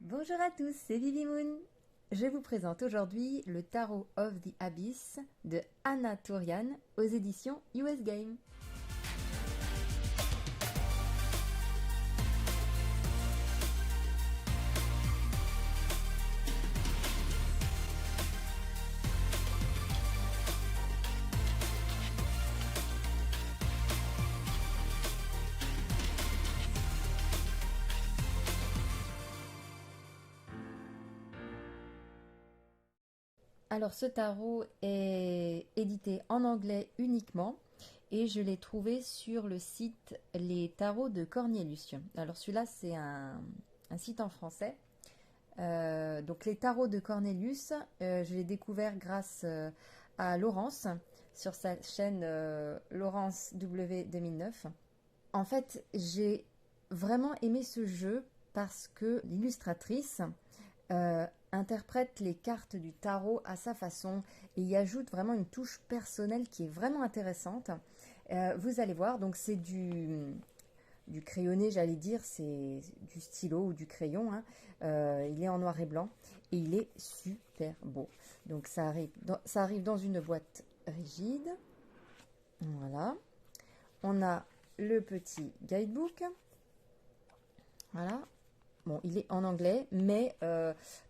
Bonjour à tous, c'est Vivi Moon. Je vous présente aujourd'hui le Tarot of the Abyss de Anna Tourian aux éditions US Game. Alors ce tarot est édité en anglais uniquement et je l'ai trouvé sur le site Les Tarots de Cornelius. Alors celui-là c'est un site en français. Donc les tarots de Cornelius, je l'ai découvert grâce à Laurence sur sa chaîne Laurence W 2009. En fait, j'ai vraiment aimé ce jeu parce que l'illustratrice interprète les cartes du tarot à sa façon et y ajoute vraiment une touche personnelle qui est vraiment intéressante. Vous allez voir, donc c'est du crayonné, j'allais dire, c'est du stylo ou du crayon, hein. Il est en noir et blanc et il est super beau. Donc ça arrive dans une boîte rigide. Voilà. On a le petit guidebook. Voilà. Bon, il est en anglais, mais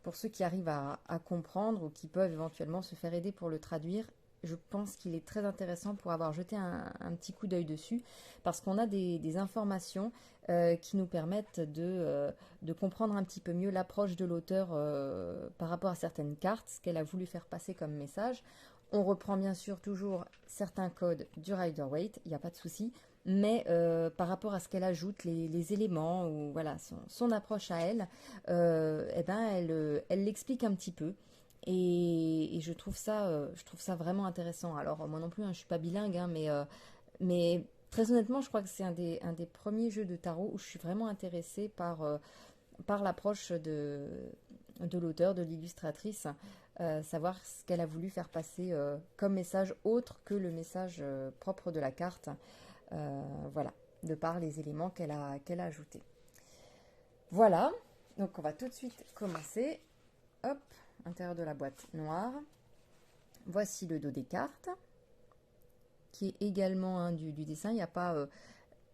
pour ceux qui arrivent à comprendre ou qui peuvent éventuellement se faire aider pour le traduire, je pense qu'il est très intéressant pour avoir jeté un petit coup d'œil dessus, parce qu'on a des informations qui nous permettent de comprendre un petit peu mieux l'approche de l'auteur par rapport à certaines cartes, ce qu'elle a voulu faire passer comme message. On reprend bien sûr toujours certains codes du Rider-Waite, il n'y a pas de souci, mais par rapport à ce qu'elle ajoute, les éléments, ou voilà, son approche à elle, eh ben, elle l'explique un petit peu. Et je trouve ça vraiment intéressant. Alors, moi non plus, hein, je ne suis pas bilingue, hein, mais très honnêtement, je crois que c'est un des premiers jeux de tarot où je suis vraiment intéressée par l'approche de l'auteur, de l'illustratrice, savoir ce qu'elle a voulu faire passer comme message autre que le message propre de la carte. Voilà, de par les éléments qu'elle a ajoutés. Voilà, donc on va tout de suite commencer. Hop, intérieur de la boîte noire. Voici le dos des cartes, qui est également du dessin. Il n'y a pas,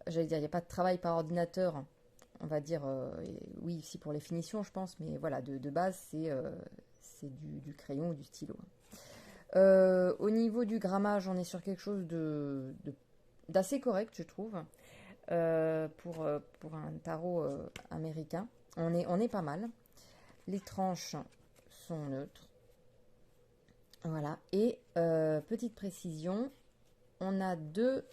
j'allais dire, il n'y a pas de travail par ordinateur. On va dire, oui, ici pour les finitions, je pense, mais voilà, de base, c'est du crayon ou du stylo. Au niveau du grammage, on est sur quelque chose d'assez correct, je trouve, pour un tarot américain. On est pas mal. Les tranches sont neutres. Voilà. Et petite précision, on a deux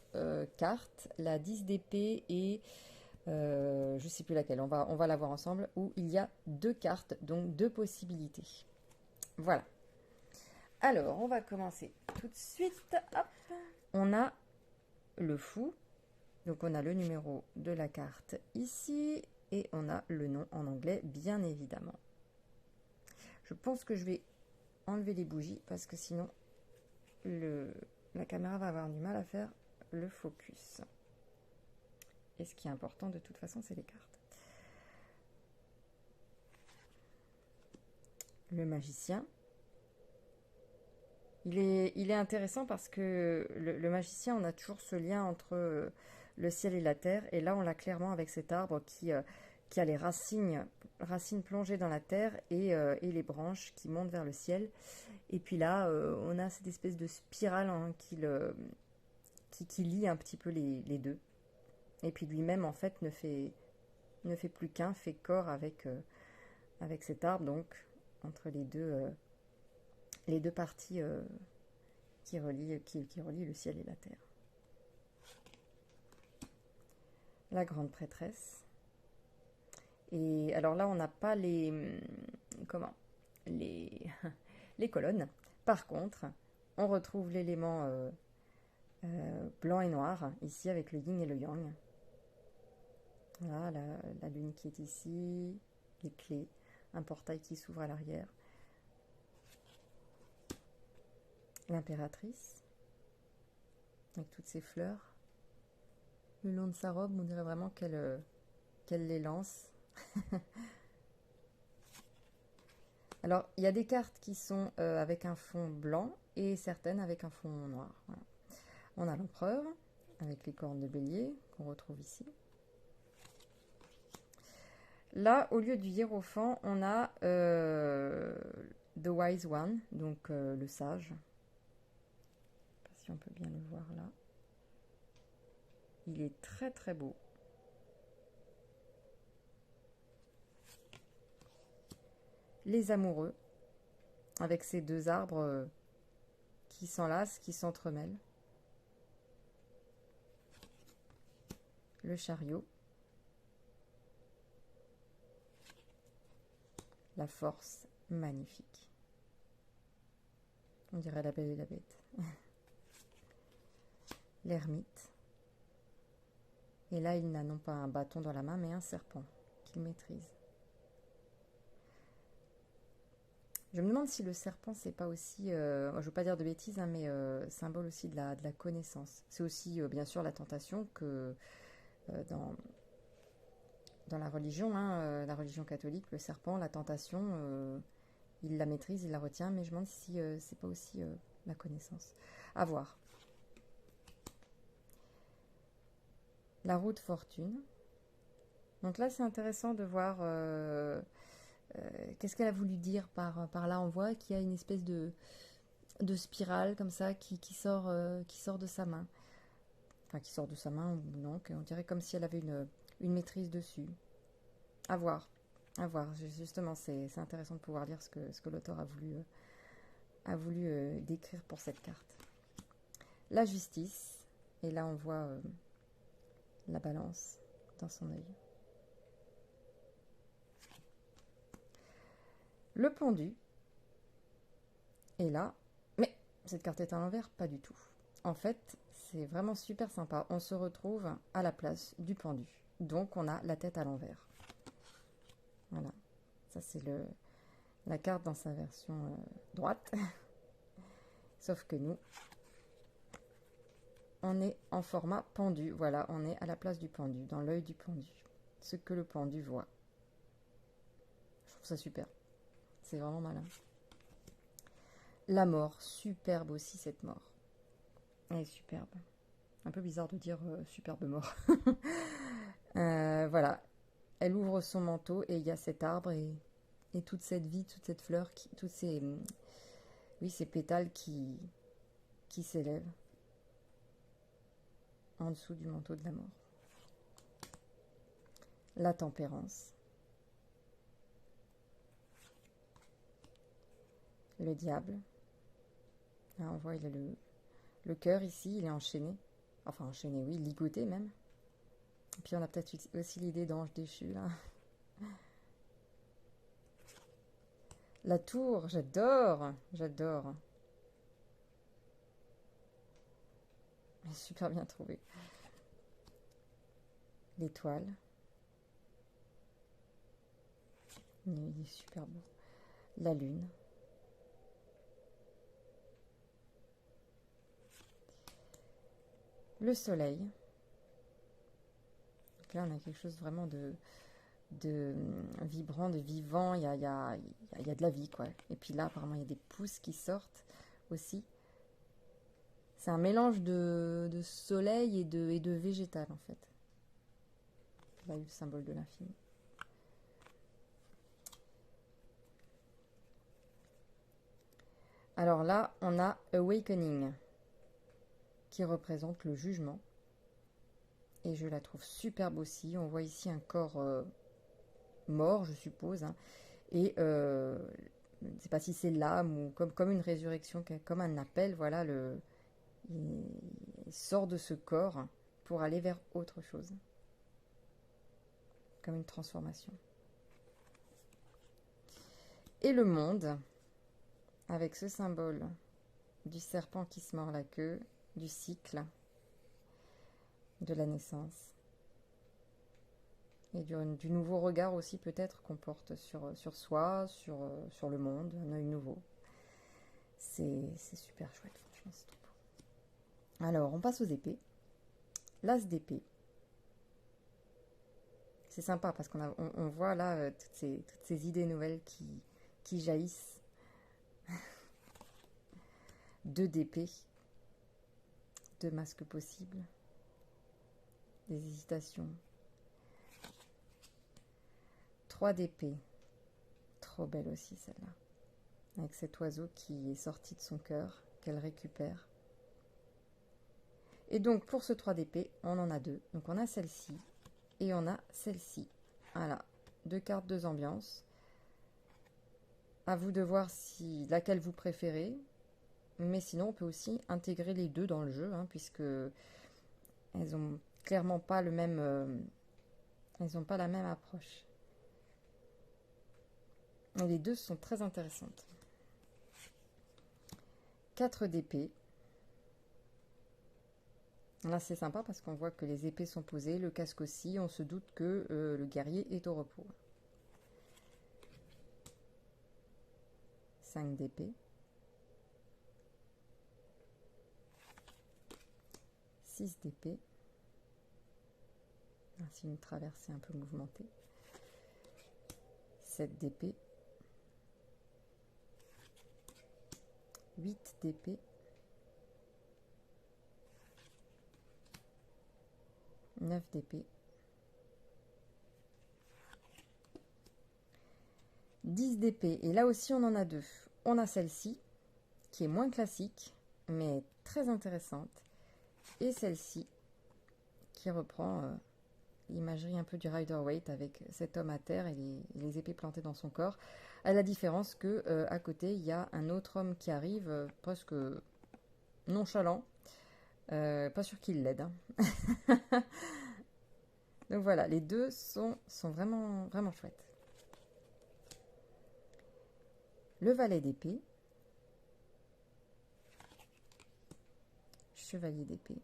cartes, la 10 d'épée et je ne sais plus laquelle, on va la voir ensemble, où il y a deux cartes, donc deux possibilités. Voilà. Alors, on va commencer tout de suite. Hop. On a le fou. Donc, on a le numéro de la carte ici. Et on a le nom en anglais, bien évidemment. Je pense que je vais enlever les bougies parce que sinon, la caméra va avoir du mal à faire le focus. Et ce qui est important, de toute façon, c'est les cartes. Le magicien. Il est intéressant parce que le magicien, on a toujours ce lien entre le ciel et la terre. Et là, on l'a clairement avec cet arbre qui a les racines plongées dans la terre et les branches qui montent vers le ciel. Et puis là, on a cette espèce de spirale hein, qui lie un petit peu les deux. Et puis lui-même, en fait, ne fait plus qu'un, fait corps avec cet arbre, donc entre les deux parties qui relient le ciel et la terre. La grande prêtresse. Et alors là, on n'a pas comment les, les colonnes. Par contre, on retrouve l'élément blanc et noir, ici avec le yin et le yang. Voilà, la lune qui est ici, les clés, un portail qui s'ouvre à l'arrière. L'impératrice, avec toutes ses fleurs. Le long de sa robe, on dirait vraiment qu'elle les lance. Alors, il y a des cartes qui sont avec un fond blanc et certaines avec un fond noir. Voilà. On a l'empereur avec les cornes de bélier qu'on retrouve ici. Là, au lieu du hiérophant, on a The Wise One, donc le sage. Je ne sais pas si on peut bien le voir là. Il est très très beau. Les amoureux, avec ces deux arbres qui s'enlacent, qui s'entremêlent. Le chariot. La force, magnifique. On dirait la Belle et la Bête. L'ermite. Et là, il n'a non pas un bâton dans la main, mais un serpent qu'il maîtrise. Je me demande si le serpent, c'est pas aussi, je ne veux pas dire de bêtises, hein, mais symbole aussi de la connaissance. C'est aussi, bien sûr, la tentation que dans la religion, hein, la religion catholique, le serpent, la tentation, il la maîtrise, il la retient, mais je me demande si c'est pas aussi la connaissance. À voir. La roue de fortune. Donc là, c'est intéressant de voir qu'est-ce qu'elle a voulu dire par là. On voit qu'il y a une espèce de spirale comme ça qui sort de sa main. Enfin, qui sort de sa main, ou non, on dirait comme si elle avait une maîtrise dessus. À voir. À voir. Justement, c'est intéressant de pouvoir lire ce que l'auteur a voulu décrire pour cette carte. La justice. Et là, on voit la balance dans son œil. Le pendu. Et là, mais cette carte est à l'envers, pas du tout. En fait, c'est vraiment super sympa. On se retrouve à la place du pendu. Donc, on a la tête à l'envers. Voilà. Ça, c'est la carte dans sa version droite. Sauf que nous, on est en format pendu. Voilà, on est à la place du pendu, dans l'œil du pendu. Ce que le pendu voit. Je trouve ça super. C'est vraiment malin. La mort, superbe aussi cette mort. Elle est superbe. Un peu bizarre de dire superbe mort. Voilà. Elle ouvre son manteau et il y a cet arbre et toute cette vie, toute cette fleur, toutes ces, ces pétales qui s'élèvent en dessous du manteau de la mort. La tempérance. Le diable. Là, on voit, il a le cœur ici, il est enchaîné. Enfin, enchaîné, oui, ligoté même. Et puis, on a peut-être aussi l'idée d'ange déchu, là. La tour, j'adore, j'adore. Super bien trouvé. L'étoile. Il est super beau. La lune. Le soleil. Donc là, on a quelque chose vraiment de vibrant, de vivant. Il y a de la vie, quoi. Et puis là, apparemment, il y a des pousses qui sortent aussi. C'est un mélange de soleil et de végétal, en fait. Là, il y a le symbole de l'infini. Alors là, on a Awakening, qui représente le jugement. Et je la trouve superbe aussi. On voit ici un corps mort, je suppose. Hein. Et je ne sais pas si c'est l'âme ou comme une résurrection, comme un appel. Voilà, il sort de ce corps pour aller vers autre chose. Comme une transformation. Et le monde, avec ce symbole du serpent qui se mord la queue, du cycle, de la naissance. Et du nouveau regard aussi peut-être qu'on porte sur soi, sur le monde, un œil nouveau. C'est super chouette, franchement, c'est trop beau. Alors, on passe aux épées. L'as d'épée. C'est sympa parce qu'on voit là toutes ces idées nouvelles qui jaillissent. 2 d'épée. 2 masques possibles. Des hésitations. 3 d'épée. Trop belle aussi celle-là. Avec cet oiseau qui est sorti de son cœur, qu'elle récupère. Et donc pour ce 3 d'épée, on en a 2. Donc on a celle-ci et on a celle-ci. Voilà, 2 cartes, 2 ambiances. À vous de voir si laquelle vous préférez. Mais sinon, on peut aussi intégrer les deux dans le jeu, hein, puisque elles ont clairement pas le même, elles n'ont pas la même approche. Et les deux sont très intéressantes. 4 d'épée. Là, c'est sympa parce qu'on voit que les épées sont posées, le casque aussi. On se doute que le guerrier est au repos. 5 d'épée. 6 d'épée. C'est une traversée un peu mouvementée. 7 d'épée. 8 d'épée. 9 d'épée. 10 d'épée. Et là aussi, on en a 2. On a celle-ci, qui est moins classique, mais très intéressante. Et celle-ci, qui reprend l'imagerie un peu du Rider-Waite avec cet homme à terre et les épées plantées dans son corps. À la différence que à côté, il y a un autre homme qui arrive, presque nonchalant. Pas sûr qu'il l'aide. Hein. Donc voilà, les deux sont vraiment, vraiment chouettes. Le valet d'épée. Chevalier d'épée.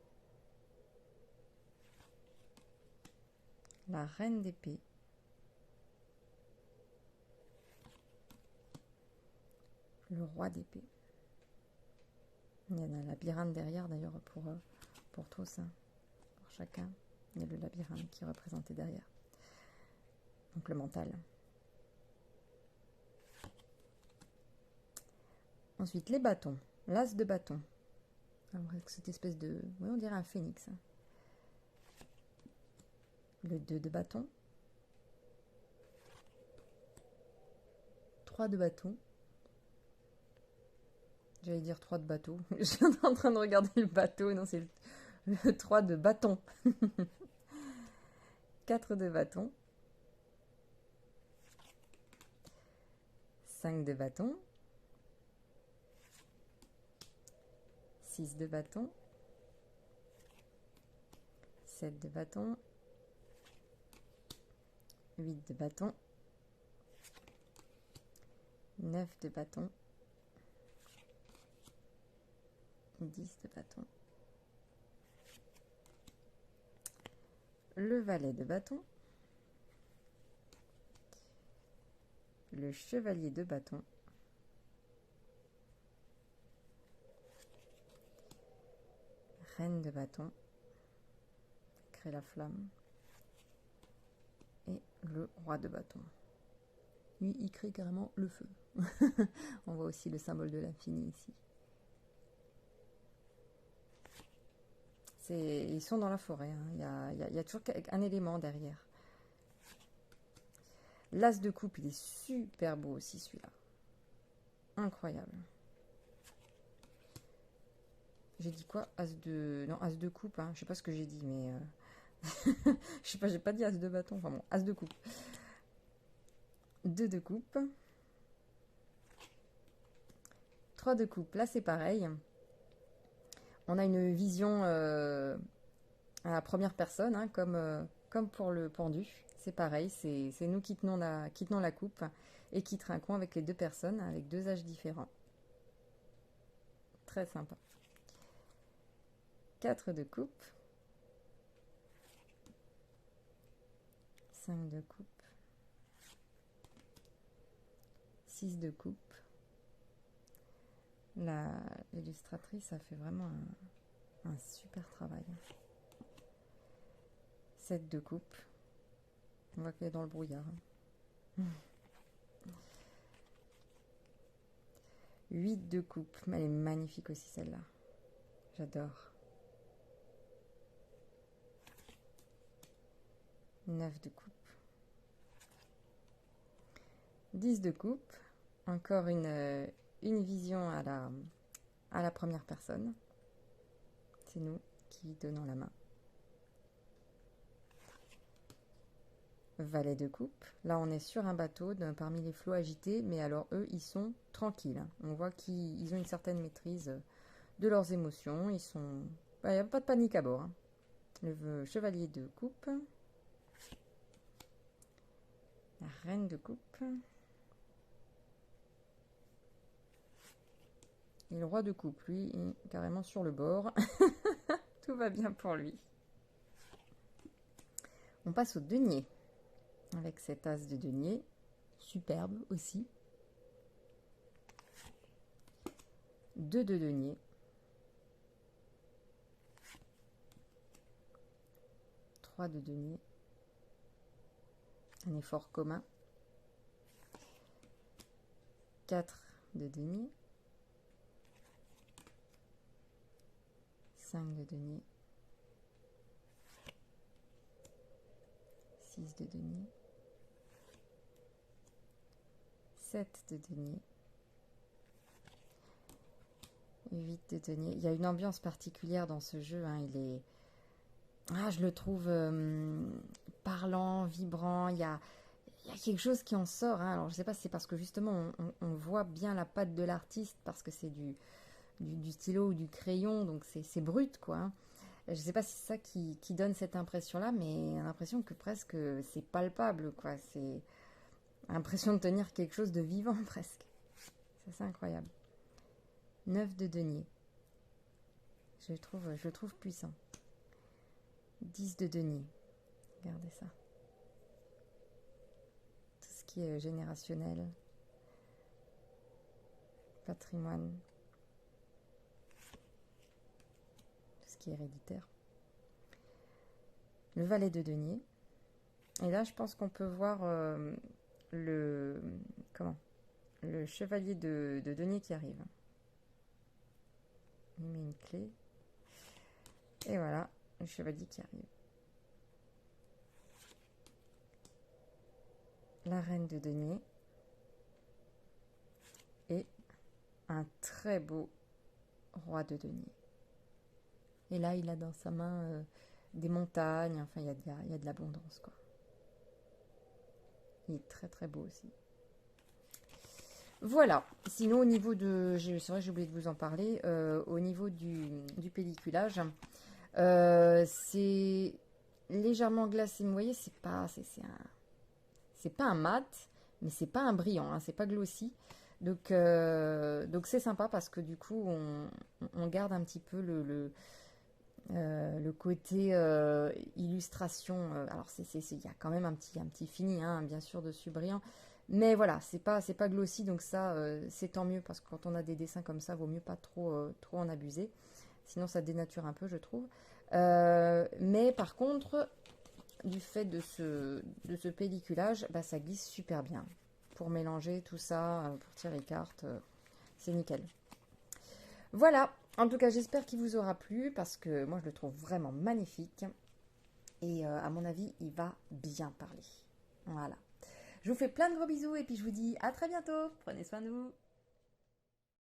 La reine d'épée. Le roi d'épée. Il y a un labyrinthe derrière d'ailleurs pour tous, hein, pour chacun. Il y a le labyrinthe qui est représenté derrière. Donc le mental. Ensuite les bâtons. L'as de bâton. Alors, avec cette espèce de... Oui, on dirait un phénix. Hein. Le 2 de bâton. 3 de bâton. J'allais dire 3 de bateau. Je suis en train de regarder le bateau. Non, c'est le 3 de bâton. 4 de bâton. 5 de bâton. 6 de bâton. 7 de bâton. 8 de bâton. 9 de bâton. 10 de bâton. Le valet de bâton. Le chevalier de bâton. Reine de bâton. Crée la flamme. Et le roi de bâton. Lui, il crée carrément le feu. On voit aussi le symbole de l'infini ici. Ils sont dans la forêt. Hein. Il y a toujours un élément derrière. L'as de coupe, il est super beau aussi celui-là. Incroyable. J'ai dit quoi? As de... Non, as de coupe. Hein. Je sais pas ce que j'ai dit, mais... je sais pas, j'ai pas dit as de bâton. Enfin bon, as de coupe. 2 de coupe. 3 de coupe. Là, c'est pareil. On a une vision à la première personne, hein, comme pour le pendu. C'est pareil, c'est nous qui tenons la coupe et qui trinquons avec les deux personnes, avec 2 âges différents. Très sympa. 4 de coupe. 5 de coupe. 6 de coupe. L'illustratrice a fait vraiment un super travail. 7 de coupe. On voit qu'elle est dans le brouillard. 8 de coupe. Elle est magnifique aussi celle-là. J'adore. 9 de coupe. 10 de coupe. Encore une vision à la première personne. C'est nous qui donnons la main. Valet de coupe. Là, on est sur un bateau parmi les flots agités, mais alors eux, ils sont tranquilles. On voit qu'ils ont une certaine maîtrise de leurs émotions. Ils sont... Il n'y a pas de panique à bord. Hein. Le chevalier de coupe. La reine de coupe. Et le roi de coupe, lui, est carrément sur le bord. Tout va bien pour lui. On passe au denier. Avec cet as de denier. Superbe aussi. 2 de denier. 3 de denier. Un effort commun. 4 de denier. 5 de denier. 6 de denier. 7 de denier. 8 de denier. Il y a une ambiance particulière dans ce jeu. Hein. Il est... je le trouve parlant, vibrant. Il y a quelque chose qui en sort. Hein. Alors, je ne sais pas si c'est parce que justement, on voit bien la patte de l'artiste, parce que c'est du stylo ou du crayon, donc c'est brut, quoi. Hein. Je ne sais pas si c'est ça qui donne cette impression-là, mais l'impression que presque c'est palpable, quoi. C'est l'impression de tenir quelque chose de vivant, presque. C'est incroyable. 9 de denier. Je le trouve puissant. 10 de denier. Regardez ça. Tout ce qui est générationnel. Patrimoine. Tout ce qui est héréditaire. Le valet de denier. Et là, je pense qu'on peut voir le chevalier de denier qui arrive. Il met une clé. Et voilà, le chevalier qui arrive. La reine de denier. Et un très beau roi de denier. Et là, il a dans sa main des montagnes. Enfin, il y a de l'abondance, quoi. Il est très très beau aussi. Voilà. Sinon, au niveau de... C'est vrai, j'ai oublié de vous en parler. Au niveau du pelliculage, c'est légèrement glacé. Vous voyez, c'est pas un mat, mais c'est pas un brillant. Hein, c'est pas glossy. Donc c'est sympa parce que du coup, on garde un petit peu le côté illustration. Alors, il y a quand même un petit fini, hein, bien sûr, dessus brillant. Mais voilà, c'est pas glossy, donc ça, c'est tant mieux, parce que quand on a des dessins comme ça, vaut mieux pas trop en abuser. Sinon, ça dénature un peu, je trouve. Mais par contre, du fait de ce pelliculage, bah, ça glisse super bien. Pour mélanger tout ça, pour tirer les cartes, c'est nickel. Voilà, en tout cas, j'espère qu'il vous aura plu, parce que moi, je le trouve vraiment magnifique. Et à mon avis, il va bien parler. Voilà. Je vous fais plein de gros bisous et puis je vous dis à très bientôt. Prenez soin de vous.